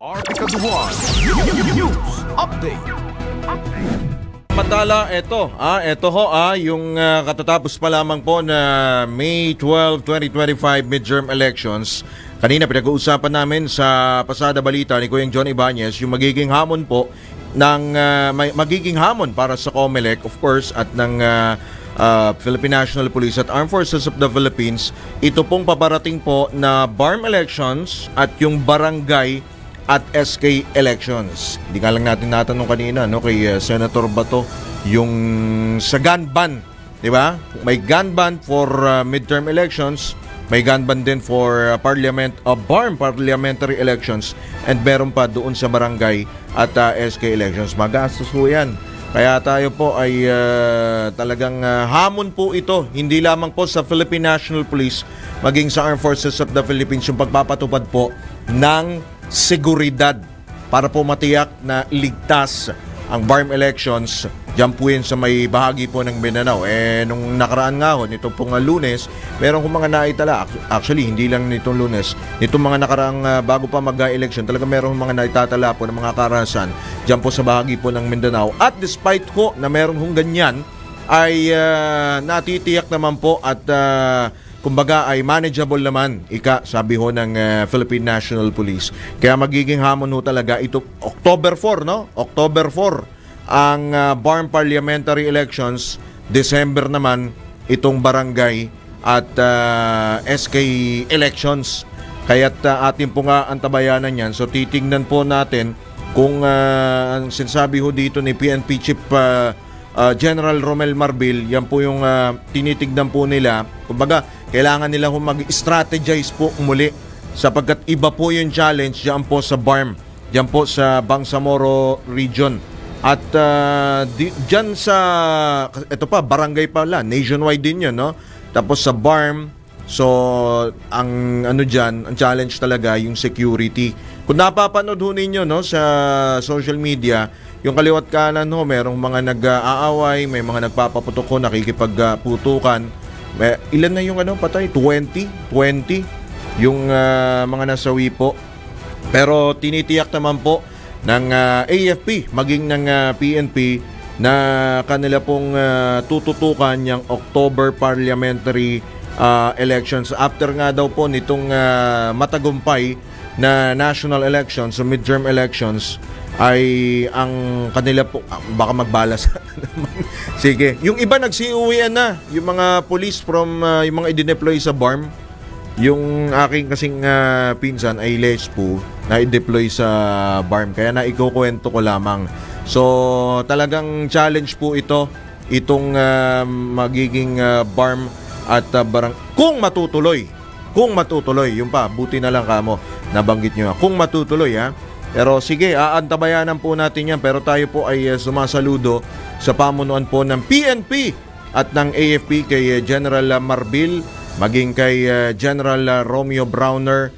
Artikaduhan News Update. Matala, yung katatapos pa lamang po na May 12, 2025 midterm elections. Kanina pinag-uusapan namin sa pasada balita ni Kuya John Ibanez yung magiging hamon po ng magiging hamon para sa COMELEC, of course, at ng Philippine National Police at Armed Forces of the Philippines. Ito pong paparating po na BARM elections at yung barangay at SK elections. Hindi nga lang natin natanong kanina kay Senator Bato yung sa gun ban, di ba? May gun ban for midterm elections, may gun ban din for BARM parliamentary elections, and meron pa doon sa barangay at SK elections. Magastos po yan. Kaya tayo po ay talagang hamon po ito, hindi lamang po sa Philippine National Police, maging sa Armed Forces of the Philippines, yung pagpapatupad po ng seguridad para po matiyak na ligtas ang BARM elections. Diyan po yun sa may bahagi po ng Mindanao. Nung nakaraan nga ho, nito pong Lunes, meron kong mga naitala. Actually, hindi lang nitong Lunes. Nitong mga nakaraang bago pa mag-election, talaga meron mga naitatala po ng mga karahasan diyan po sa bahagi po ng Mindanao. At despite ko na meron hong ganyan, ay natitiyak naman po at kumbaga ay manageable naman, sabi ho ng Philippine National Police. Kaya magiging hamon ho talaga ito October 4, no? October 4 ang BARM parliamentary elections, December naman itong barangay at SK elections. Kaya't atin po nga ang tabayanan yan. So titingnan po natin kung ang sinasabi ho dito ni PNP Chief General Romel Marbil, yan po yung tinitignan po nila. Kumbaga, kailangan nila mag-strategize po muli sapagkat iba po yung challenge diyan po sa BARM, diyan po sa Bangsamoro region. At diyan sa, ito pa, barangay pala, nationwide din yun, no? Tapos sa BARM, so ang diyan, ang challenge talaga yung security. Kung napapanood ho ninyo sa social media, yung kaliwat kanan merong mga nag-aaway, may mga nagpapaputok ho, nakikipagputukan. Ilan na yung patay? 20 yung mga nasawi po. Pero tinitiyak naman po ng AFP maging ng PNP na kanila pong tututukan yung October parliamentary elections. After nga daw po nitong matagumpay na national elections, so midterm elections, ay ang kanila po baka magbalas naman. Sige, yung iba nagsiuwian na, yung mga police from yung mga i-deploy sa BARM. Yung aking kasing pinsan ay lespo na i-deploy sa BARM, kaya na ikukwento ko lamang. So talagang challenge po itong magiging BARM at kung matutuloy, yung pa buti na lang kamo nabanggit nyo kung matutuloy Pero sige, aantabayanan po natin yan. Pero tayo po ay sumasaludo sa pamunuan po ng PNP at ng AFP kay General Marbil, maging kay General Romeo Browner.